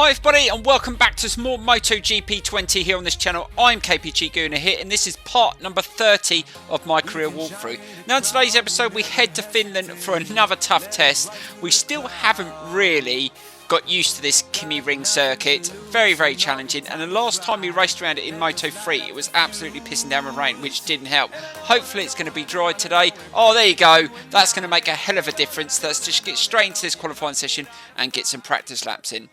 Hi everybody and welcome back to some more MotoGP 20 here on this channel. I'm KPG-GOONER here and this is part number 30 of my career walkthrough. Now in today's episode we head to Finland for another tough test. We still haven't really got used to this Kimi Ring circuit. Very challenging, and the last time we raced around it in Moto3 it was absolutely pissing down with rain, which didn't help. Hopefully it's going to be dry today. Oh, there you go, that's going to make a hell of a difference. Let's just get straight into this qualifying session and get some practice laps in.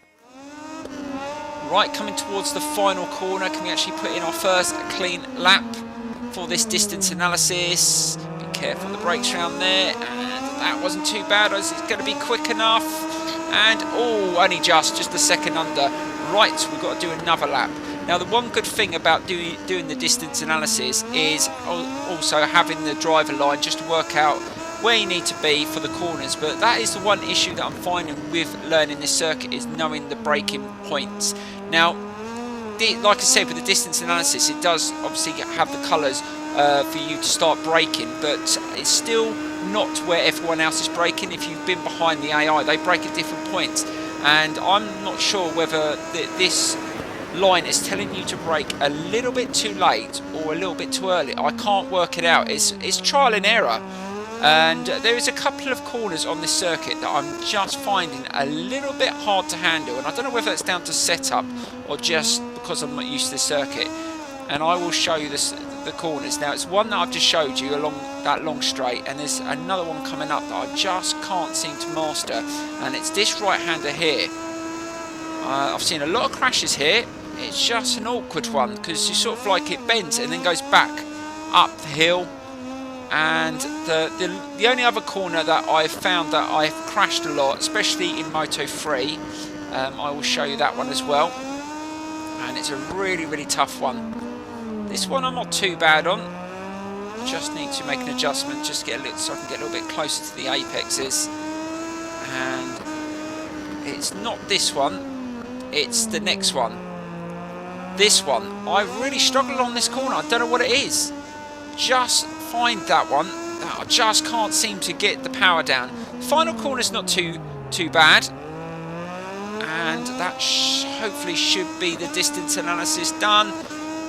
Right, coming towards the final corner, can we actually put in our first clean lap for this distance analysis? Be careful of the brakes around there, and that wasn't too bad. It's going to be quick enough, and oh, only just the second under. Right, we've got to do another lap. Now the one good thing about doing the distance analysis is also having the driver line just to work out where you need to be for the corners, but that is the one issue that I'm finding with learning this circuit, is knowing the braking points. Now, like I said, with the distance analysis, it does obviously have the colours for you to start braking, but it's still not where everyone else is braking. If you've been behind the AI, they brake at different points, and I'm not sure whether this line is telling you to brake a little bit too late or a little bit too early. I can't work it out. It's trial and error. And there is a couple of corners on this circuit that I'm just finding a little bit hard to handle, and I don't know whether it's down to setup or just because I'm not used to the circuit. And I will show you the corners. Now it's one that I've just showed you along that long straight, and there's another one coming up that I just can't seem to master, and it's this right-hander here. I've seen a lot of crashes here. It's just an awkward one because you sort of like it bends and then goes back up the hill. And the only other corner that I've found that I've crashed a lot, especially in Moto3, I will show you that one as well, and it's a really tough one. This one I'm not too bad on, just need to make an adjustment just to get a little, so I can get a little bit closer to the apexes. And it's not this one, it's the next one. This one, I really struggled on this corner. I don't know what it is. Just find that one. I just can't seem to get the power down. Final corner's not too bad, and that hopefully should be the distance analysis done.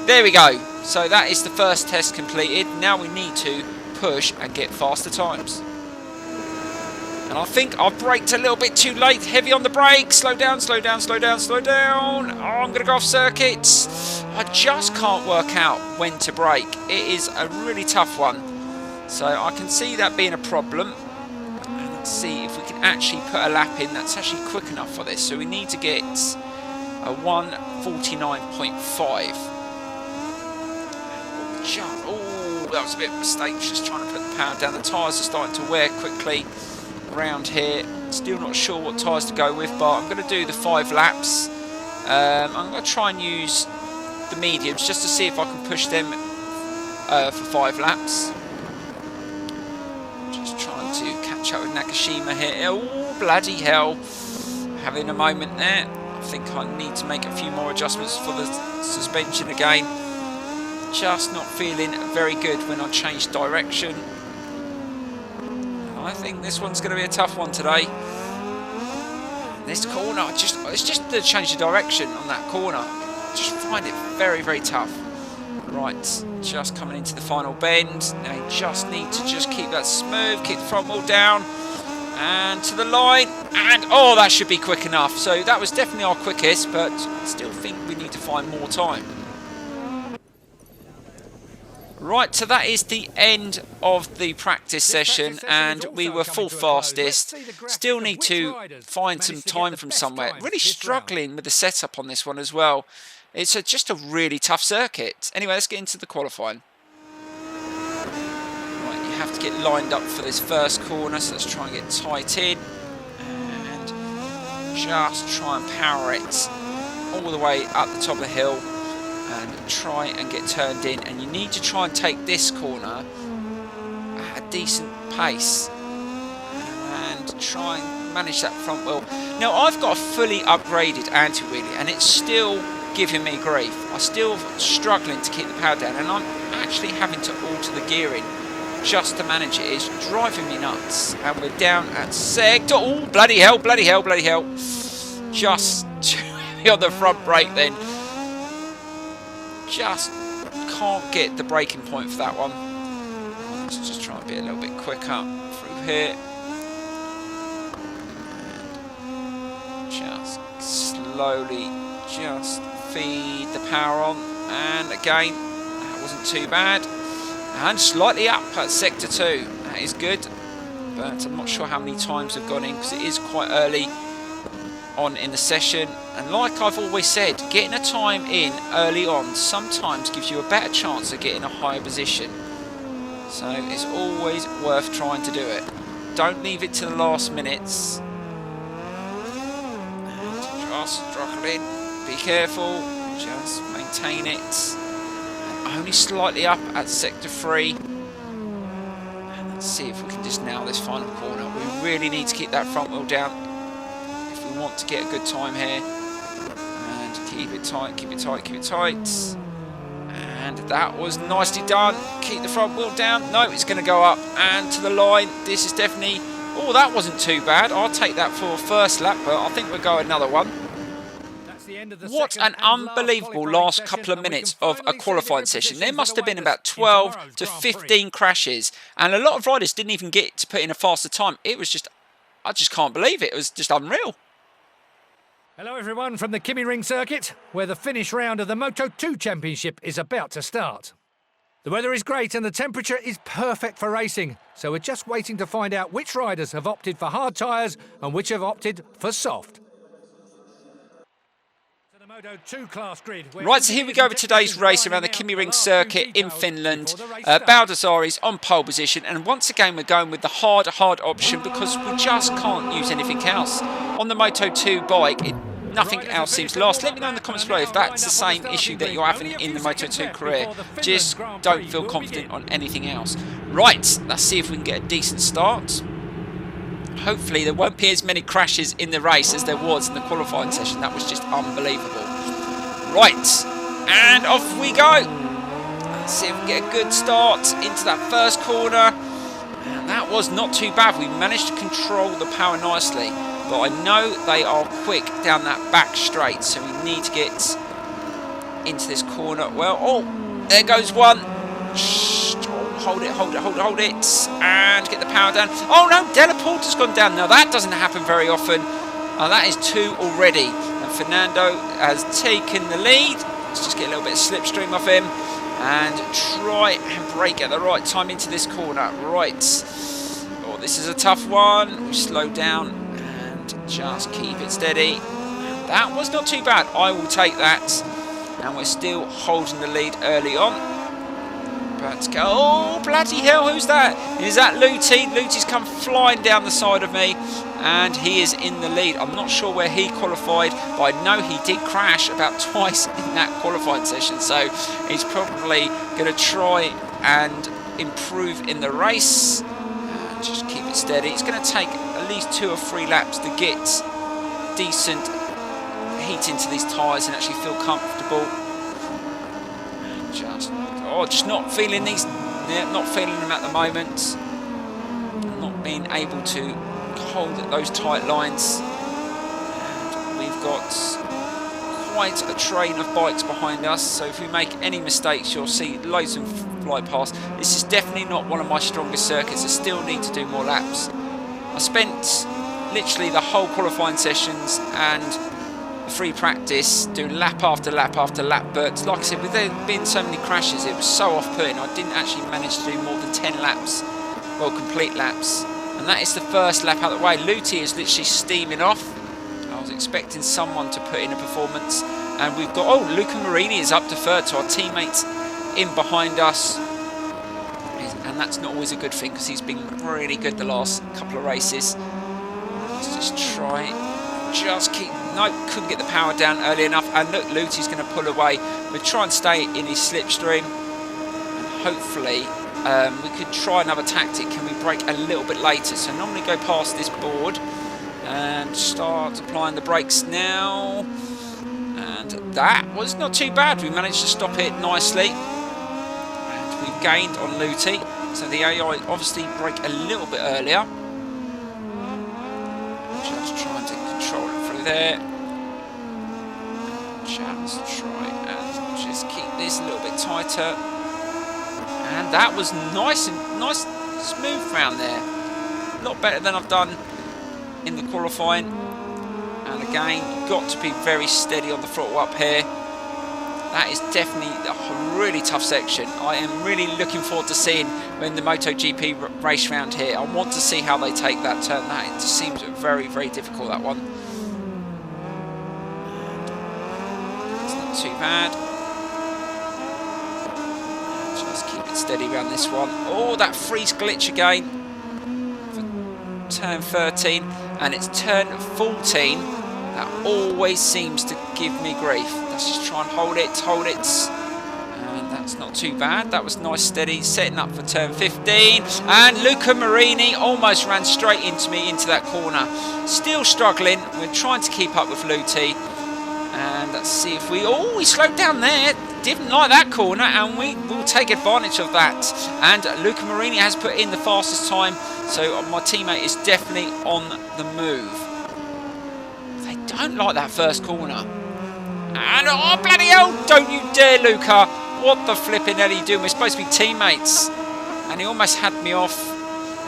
There we go. So that is the first test completed. Now we need to push and get faster times. And I think I've braked a little bit too late. Heavy on the brakes. Slow down. Oh, I'm going to go off circuits. I just can't work out when to brake. It is a really tough one. So I can see that being a problem. And let's see if we can actually put a lap in that's actually quick enough for this. So we need to get a 1:49.5. Oh, that was a bit of a mistake. Just trying to put the power down. The tyres are starting to wear quickly around here. Still not sure what tyres to go with, but I'm going to do the 5 laps. I'm going to try and use the mediums just to see if I can push them for 5 laps. Just trying to catch up with Nakashima here. Oh, bloody hell. Having a moment there. I think I need to make a few more adjustments for the suspension again. Just not feeling very good when I change direction. I think this one's going to be a tough one today. This corner, it's just to change the direction on that corner. I just find it very tough. Right, just coming into the final bend. Now you just need to just keep that smooth, keep the front wheel down, and to the line. And oh, that should be quick enough. So that was definitely our quickest, but I still think we need to find more time. Right, so that is the end of the practice session, and we were full fastest. Still need to find some time from somewhere. Really struggling with the setup on this one as well. It's just a really tough circuit. Anyway, let's get into the qualifying. Right, you have to get lined up for this first corner, so let's try and get tight in. And just try and power it all the way up the top of the hill. And try and get turned in, and you need to try and take this corner at a decent pace and try and manage that front wheel. Now I've got a fully upgraded anti-wheelie and it's still giving me grief. I'm still struggling to keep the power down, and I'm actually having to alter the gearing just to manage it. It's driving me nuts. And we're down at sector. Oh, bloody hell, bloody hell, bloody hell. Just too be on the front brake then. Just can't get the braking point for that one. Let's just try and be a little bit quicker through here. Just slowly just feed the power on. And again, that wasn't too bad. And slightly up at sector 2. That is good. But I'm not sure how many times we've gone in because it is quite early on in the session. And like I've always said, getting a time in early on sometimes gives you a better chance of getting a higher position. So it's always worth trying to do it. Don't leave it to the last minutes. And just struggle in. Be careful. Just maintain it. And only slightly up at sector 3. And let's see if we can just nail this final corner. We really need to keep that front wheel down if we want to get a good time here. And keep it tight, keep it tight, keep it tight. And that was nicely done. Keep the front wheel down. No, it's going to go up and to the line. This is definitely... Oh, that wasn't too bad. I'll take that for a first lap, but I think we'll go another one. What an unbelievable last couple of minutes of a qualifying session. There must have been about 12 to 15 crashes. And a lot of riders didn't even get to put in a faster time. It was just... I just can't believe it. It was just unreal. Hello everyone from the Kimi Ring circuit, where the finish round of the Moto2 Championship is about to start. The weather is great and the temperature is perfect for racing, so we're just waiting to find out which riders have opted for hard tyres and which have opted for soft. Moto2 class grid. Right, so here we go with today's race around the Kimi Ring circuit in Finland. Baldassari's on pole position, and once again we're going with the hard option because we just can't use anything else. On the Moto2 bike, nothing else seems to last. Let me know in the comments below if that's the same issue that you're having in the Moto2 career. Just don't feel confident on anything else. Right, let's see if we can get a decent start. Hopefully there won't be as many crashes in the race as there was in the qualifying session. That was just unbelievable. Right, and off we go. Let's see if we can get a good start into that first corner. And that was not too bad. We managed to control the power nicely. But I know they are quick down that back straight, so we need to get into this corner. Well, oh, there goes one. Hold it, hold it, hold it, hold it, and get the power down. Oh no, Delaporta's gone down. Now that doesn't happen very often. That is 2 already. And Fernando has taken the lead. Let's just get a little bit of slipstream off him and try and brake at the right time into this corner. Right. Oh, this is a tough one. We slow down and just keep it steady. That was not too bad. I will take that. And we're still holding the lead early on. But go, oh, bloody hell, who's that? Is that Luti? Luti's come flying down the side of me, and he is in the lead. I'm not sure where he qualified, but I know he did crash about twice in that qualifying session, so he's probably going to try and improve in the race. And just keep it steady. It's going to take at least 2 or 3 laps to get decent heat into these tyres and actually feel comfortable. Just not feeling these, not feeling them at the moment. Not being able to hold those tight lines. And we've got quite a train of bikes behind us, so if we make any mistakes, you'll see loads of them fly past. This is definitely not one of my strongest circuits. I still need to do more laps. I spent literally the whole qualifying sessions and free practice doing lap after lap after lap, but like I said, with there being so many crashes, it was so off-putting. I didn't actually manage to do more than 10 laps, well, complete laps, and that is the first lap out of the way. Luti is literally steaming off. I was expecting someone to put in a performance, and we've got, oh, Luca Marini is up to 3rd, so our teammates in behind us, and that's not always a good thing because he's been really good the last couple of races. Let's just try, just keep. No, couldn't get the power down early enough, and look, Luti's going to pull away. We'll try and stay in his slipstream, and hopefully we could try another tactic. Can we brake a little bit later? So normally go past this board and start applying the brakes now, and that was not too bad. We managed to stop it nicely, and we've gained on Luti, so the AI obviously brake a little bit earlier. Just trying to control it through there. Just try and just keep this a little bit tighter. And that was nice smooth round there. A lot better than I've done in the qualifying. And again, you've got to be very steady on the throttle up here. That is definitely a really tough section. I am really looking forward to seeing when the MotoGP race round here. I want to see how they take that turn. That it just seems very, very difficult, that one. It's not too bad. Just keep it steady around this one. Oh, that freeze glitch again for turn 13, and it's turn 14 that always seems to give me grief. Let's just try and hold it, and that's not too bad. That was nice, steady, setting up for turn 15, and Luca Marini almost ran straight into me into that corner. Still struggling. We're trying to keep up with Luti, and let's see if we slowed down there. Didn't like that corner, and we will take advantage of that. And Luca Marini has put in the fastest time, so my teammate is definitely on the move. They don't like that first corner. And oh, bloody hell, don't you dare, Luca. What the flipping hell are you doing? We're supposed to be teammates. And he almost had me off,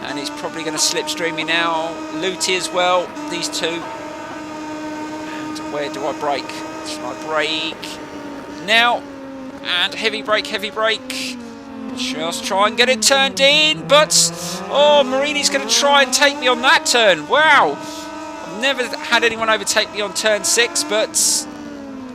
and he's probably going to slipstream me now. Luti as well, these two. And where do I brake? Should I brake now? And heavy brake, heavy brake. Just try and get it turned in, but oh, Marini's going to try and take me on that turn. Wow, I've never had anyone overtake me on turn 6, but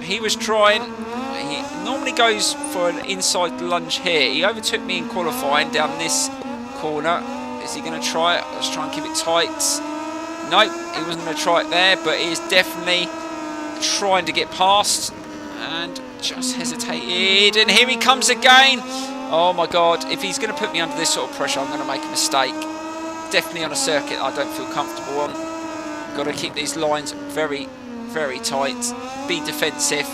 he was trying. He normally goes for an inside lunge here. He overtook me in qualifying down this corner. Is he going to try it? Let's try and keep it tight. Nope, he wasn't going to try it there, but he is definitely trying to get past, and just hesitated, and here he comes again. Oh my god, if he's going to put me under this sort of pressure, I'm going to make a mistake. Definitely on a circuit I don't feel comfortable on. Got to keep these lines very, very tight, be defensive,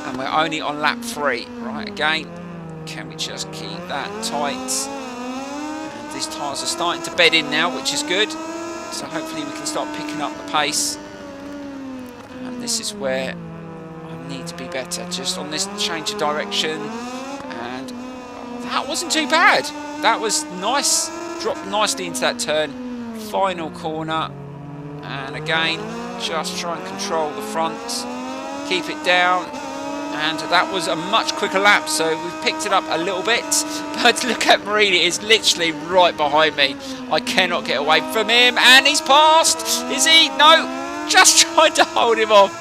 and we're only on lap 3. Right, again, can we just keep that tight? And these tyres are starting to bed in now, which is good, so hopefully we can start picking up the pace. And this is where I need to be better, just on this change of direction. And oh, that wasn't too bad. That was nice, dropped nicely into that turn. Final corner, and again, just try and control the front, keep it down, and that was a much quicker lap, so we've picked it up a little bit. But look at Marini, is literally right behind me. I cannot get away from him, and he's passed. Is he? No. Just trying to hold him off.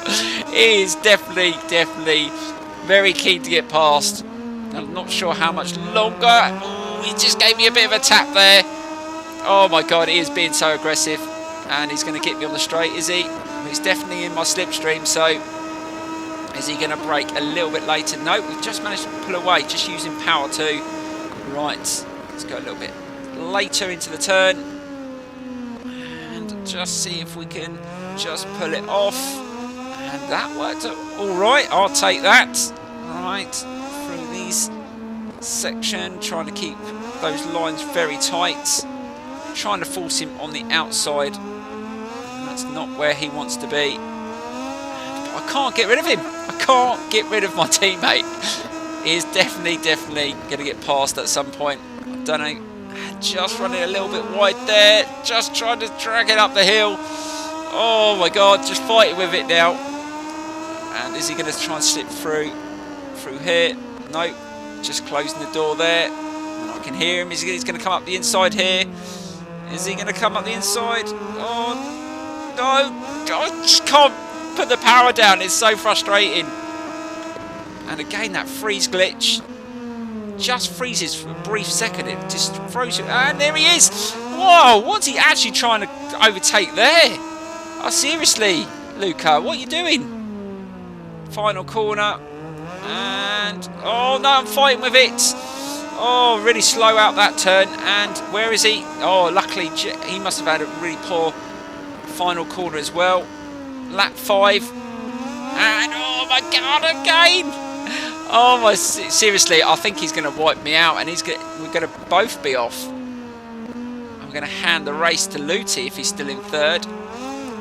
He is definitely very keen to get past. I'm not sure how much longer. Ooh, he just gave me a bit of a tap there. Oh my god, he is being so aggressive, and he's going to get me on the straight, is he? He's definitely in my slipstream, so is he going to brake a little bit later? No, we've just managed to pull away, just using power 2. Right, let's go a little bit later into the turn, and just see if we can just pull it off. And that worked all right. I'll take that. Right, through these section, trying to keep those lines very tight, trying to force him on the outside. That's not where he wants to be. But I can't get rid of him. I can't get rid of my teammate. He is definitely going to get past at some point. I don't know. Just running a little bit wide there. Just trying to drag it up the hill. Oh my god, just fighting with it now. And is he going to try and slip through here? Nope, just closing the door there. And I can hear him. He's going to come up the inside here. Is he going to come up the inside? Oh no, I just can't put the power down. It's so frustrating. And again, that freeze glitch just freezes for a brief second. It just throws you. And there he is. Whoa, what's he actually trying to overtake there? Oh, seriously, Luca, what are you doing? Final corner, and oh no, I'm fighting with it. Oh, really slow out that turn, and where is he? Oh, luckily, he must have had a really poor final corner as well. Lap 5, and oh my god, again! Oh my, seriously, I think he's going to wipe me out, and we're going to both be off. I'm going to hand the race to Luti if he's still in 3rd.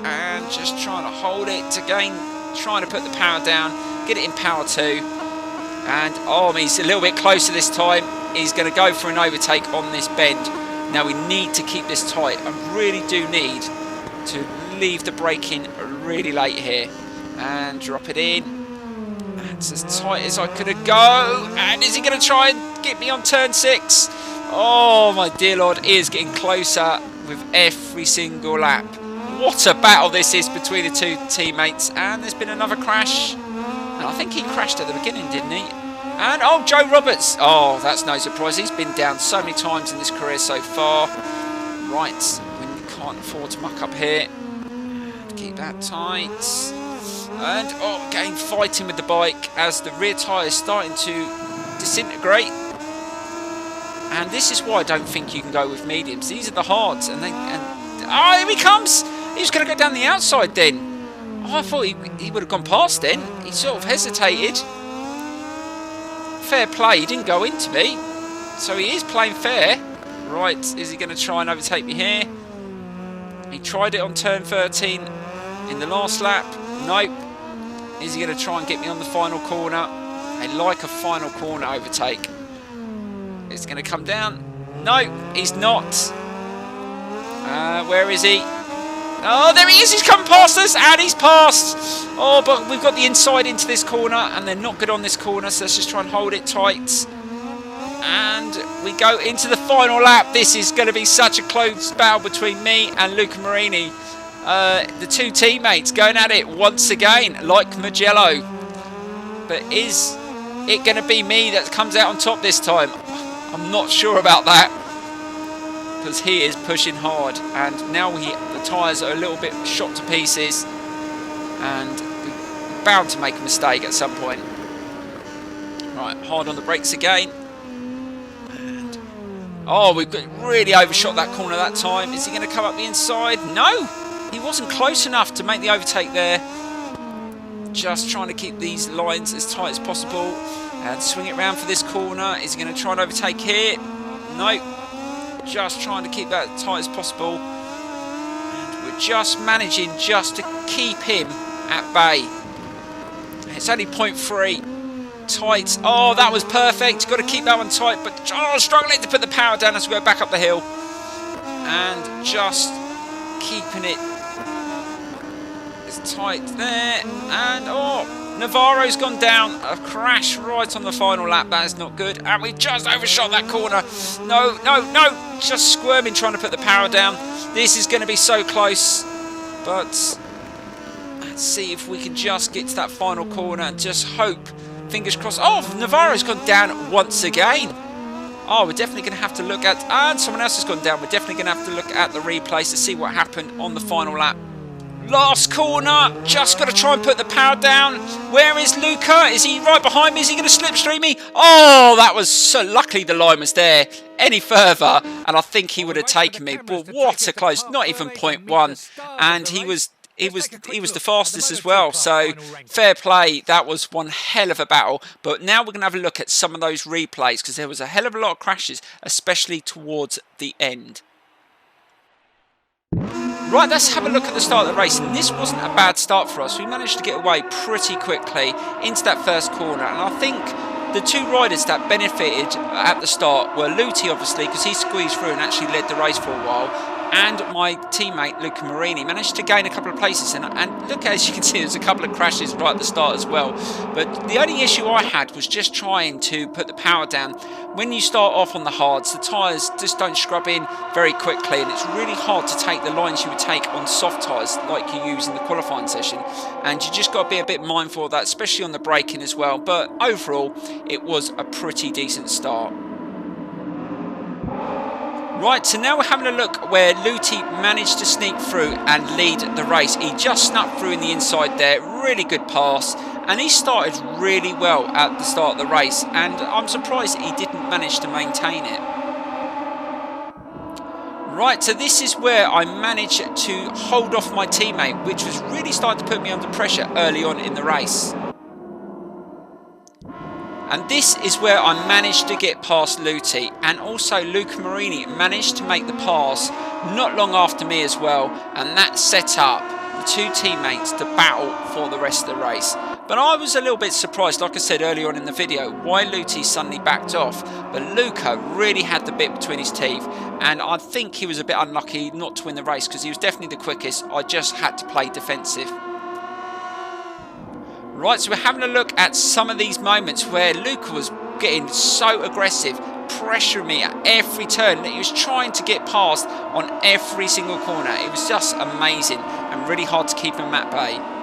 And just trying to hold it again, trying to put the power down. get it in power 2. And, oh, he's a little bit closer this time. He's going to go for an overtake on this bend. Now we need to keep this tight. I really do need to leave the braking really late here. And drop it in. That's as tight as I could go. And is he going to try and get me on turn 6? Oh, my dear Lord, he is getting closer with every single lap. What a battle this is between the two teammates. And there's been another crash. And I think he crashed at the beginning, didn't he? And, oh, Joe Roberts. Oh, that's no surprise. He's been down so many times in this career so far. Right, we can't afford to muck up here. Keep that tight. And, oh, again, fighting with the bike as the rear tyre is starting to disintegrate. And this is why I don't think you can go with mediums. These are the hards. And oh, here he comes. He's going to go down the outside then. Oh, I thought he would have gone past then. He sort of hesitated. Fair play. He didn't go into me. So he is playing fair. Right, is he going to try and overtake me here? He tried it on turn 13 in the last lap. Nope. Is he going to try and get me on the final corner? I like a final corner overtake. It's going to come down. No, he's not. Where is he? Oh, there he is. He's come past us and he's passed. Oh, but we've got the inside into this corner and they're not good on this corner. So let's just try and hold it tight. And we go into the final lap. This is going to be such a close battle between me and Luca Marini. The two teammates going at it once again, like Mugello. But is it going to be me that comes out on top this time? I'm not sure about that. Because he is pushing hard. And now the tyres are a little bit shot to pieces. And we're bound to make a mistake at some point. Right, hard on the brakes again. And, oh, we've really overshot that corner that time. Is he going to come up the inside? No! He wasn't close enough to make the overtake there. Just trying to keep these lines as tight as possible. And swing it round for this corner. Is he going to try and overtake here? Nope. Just trying to keep that tight as possible. And we're just managing just to keep him at bay. It's only 0.3. Tight. Oh, that was perfect. Got to keep that one tight. But struggling to put the power down as we go back up the hill. And just keeping it tight there. And oh, Navarro's gone down. A crash right on the final lap. That is not good. And we just overshot that corner. No, no, no. Just squirming trying to put the power down. This is going to be so close. But let's see if we can just get to that final corner and just hope. Fingers crossed. Oh, Navarro's gone down once again. Oh, we're definitely going to have to look at... And someone else has gone down. We're definitely going to have to look at the replays to see what happened on the final lap. Last corner. Just got to try and put the power down. Where is Luca? Is he right behind me? Is he going to slipstream me? Oh, that was so... Luckily the line was there. Any further, and I think he would have taken me. But what a close... Not even 0.1. And he was the fastest as well, so fair play. That was one hell of a battle. But now we're going to have a look at some of those replays because there was a hell of a lot of crashes, especially towards the end. Right, let's have a look at the start of the race. And this wasn't a bad start for us. We managed to get away pretty quickly into that first corner, and I think the two riders that benefited at the start were Luti, obviously, because he squeezed through and actually led the race for a while. And my teammate, Luca Marini, managed to gain a couple of places. And look, as you can see, there's a couple of crashes right at the start as well. But the only issue I had was just trying to put the power down. When you start off on the hards, the tyres just don't scrub in very quickly. And it's really hard to take the lines you would take on soft tyres like you use in the qualifying session. And you just got to be a bit mindful of that, especially on the braking as well. But overall, it was a pretty decent start. Right, so now we're having a look where Luti managed to sneak through and lead the race. He just snuck through in the inside there, really good pass, and he started really well at the start of the race, and I'm surprised he didn't manage to maintain it. Right, so this is where I managed to hold off my teammate, which was really starting to put me under pressure early on in the race. And this is where I managed to get past Luti, and also Luca Marini managed to make the pass not long after me as well, and that set up the two teammates to battle for the rest of the race. But I was a little bit surprised, like I said earlier on in the video, why Lutti suddenly backed off. But Luca really had the bit between his teeth, and I think he was a bit unlucky not to win the race because he was definitely the quickest. I just had to play defensive. Right, so we're having a look at some of these moments where Luca was getting so aggressive, pressuring me at every turn, that he was trying to get past on every single corner. It was just amazing and really hard to keep him at bay.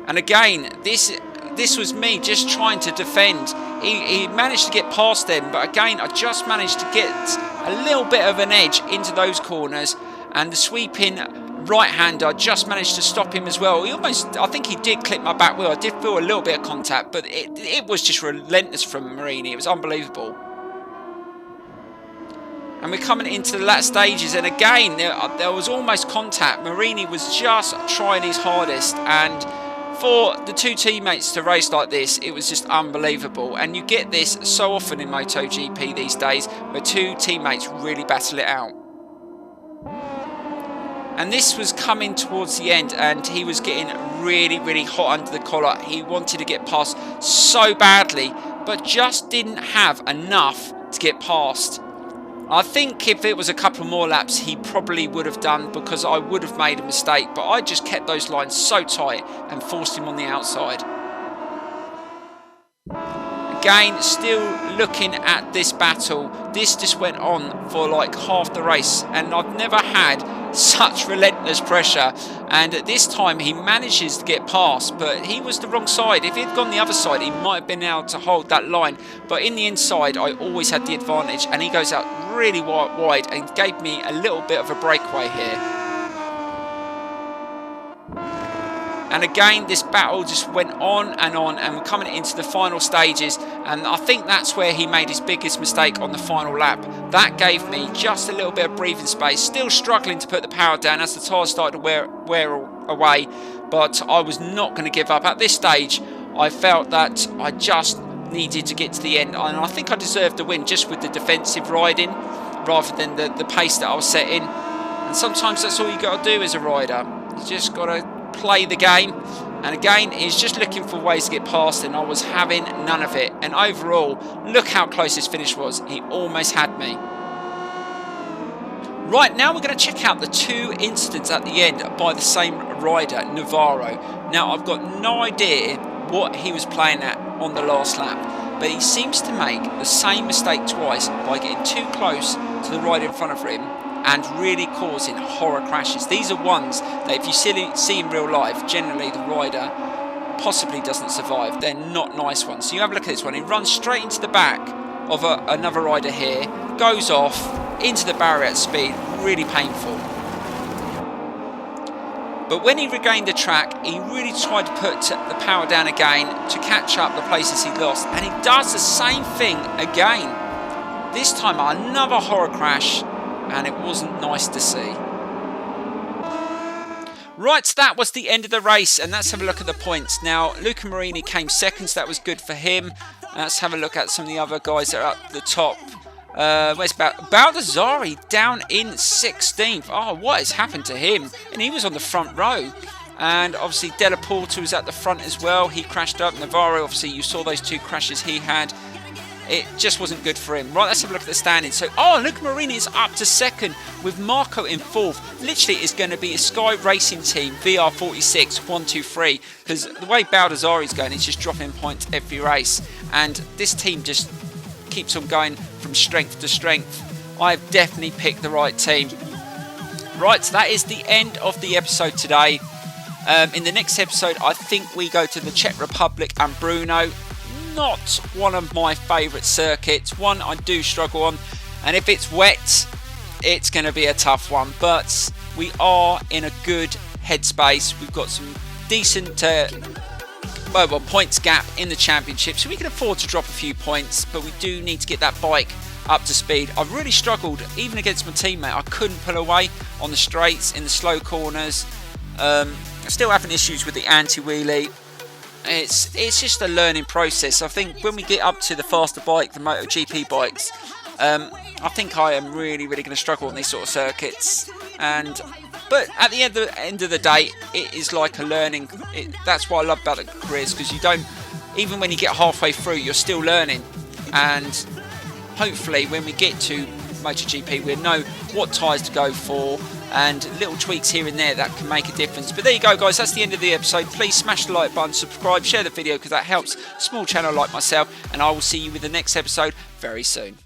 And again, this was me just trying to defend. He managed to get past them, but again, I just managed to get a little bit of an edge into those corners, and the sweeping right-hander just managed to stop him as well. He almost, I think he did clip my back wheel. I did feel a little bit of contact, but it was just relentless from Marini. It was unbelievable. And we're coming into the last stages, and again, there was almost contact. Marini was just trying his hardest, and for the two teammates to race like this, it was just unbelievable. And you get this so often in MotoGP these days, where two teammates really battle it out. And this was coming towards the end, and he was getting really, really hot under the collar. He wanted to get past so badly, but just didn't have enough to get past. I think if it was a couple more laps, he probably would have done, because I would have made a mistake. But I just kept those lines so tight and forced him on the outside. Again, still looking at this battle. This just went on for like half the race, and I've never had such relentless pressure. And at this time he manages to get past, but he was the wrong side. If he'd gone the other side, he might have been able to hold that line, but in the inside I always had the advantage, and he goes out really wide and gave me a little bit of a breakaway here. And again, this battle just went on, and we're coming into the final stages, and I think that's where he made his biggest mistake on the final lap. That gave me just a little bit of breathing space, still struggling to put the power down as the tyres started to wear away, but I was not going to give up. At this stage, I felt that I just needed to get to the end, and I think I deserved the win just with the defensive riding rather than the pace that I was setting. And sometimes that's all you got to do as a rider. You just got to play the game. And again, he's just looking for ways to get past, and I was having none of it. And overall, look how close this finish was. He almost had me. Right, now we're going to check out the two incidents at the end by the same rider, Navarro. Now, I've got no idea what he was playing at on the last lap, but he seems to make the same mistake twice by getting too close to the rider in front of him and really causing horror crashes. These are ones that if you see in real life, generally the rider possibly doesn't survive. They're not nice ones. So you have a look at this one. He runs straight into the back of another rider here, goes off into the barrier at speed, really painful. But when he regained the track, he really tried to put the power down again to catch up the places he lost, and he does the same thing again. This time another horror crash, and it wasn't nice to see. Right, so that was the end of the race, and let's have a look at the points. Now, Luca Marini came second, so that was good for him. Let's have a look at some of the other guys that are at the top. Where's Baldassarri down in 16th. Oh, what has happened to him? And he was on the front row. And obviously Della Porta was at the front as well. He crashed up. Navarro, obviously you saw those two crashes he had. It just wasn't good for him. Right, let's have a look at the standings. So, Luca Marini is up to second with Marco in fourth. Literally, it's going to be a Sky Racing Team VR46 1, 2, 3, because the way Baldassarri's going, he's just dropping points every race, and this team just keeps on going from strength to strength. I've definitely picked the right team. Right, so that is the end of the episode today. In the next episode, I think we go to the Czech Republic and Brno. Not one of my favourite circuits, one I do struggle on, and if it's wet it's going to be a tough one, but we are in a good headspace. We've got some decent points gap in the championship, so we can afford to drop a few points, but we do need to get that bike up to speed. I've really struggled even against my teammate. I couldn't pull away on the straights, in the slow corners. Still having issues with the anti-wheelie. It's just a learning process. I think when we get up to the faster bike, the MotoGP bikes, I think I am really going to struggle on these sort of circuits. But But at the end of the day, it is like a learning. That's what I love about the careers, because you don't, even when you get halfway through, you're still learning. And hopefully when we get to MotoGP, we'll know what tyres to go for, and little tweaks here and there that can make a difference. But there you go, guys, that's the end of the episode. Please smash the like button, subscribe, share the video, because that helps a small channel like myself, and I will see you with the next episode very soon.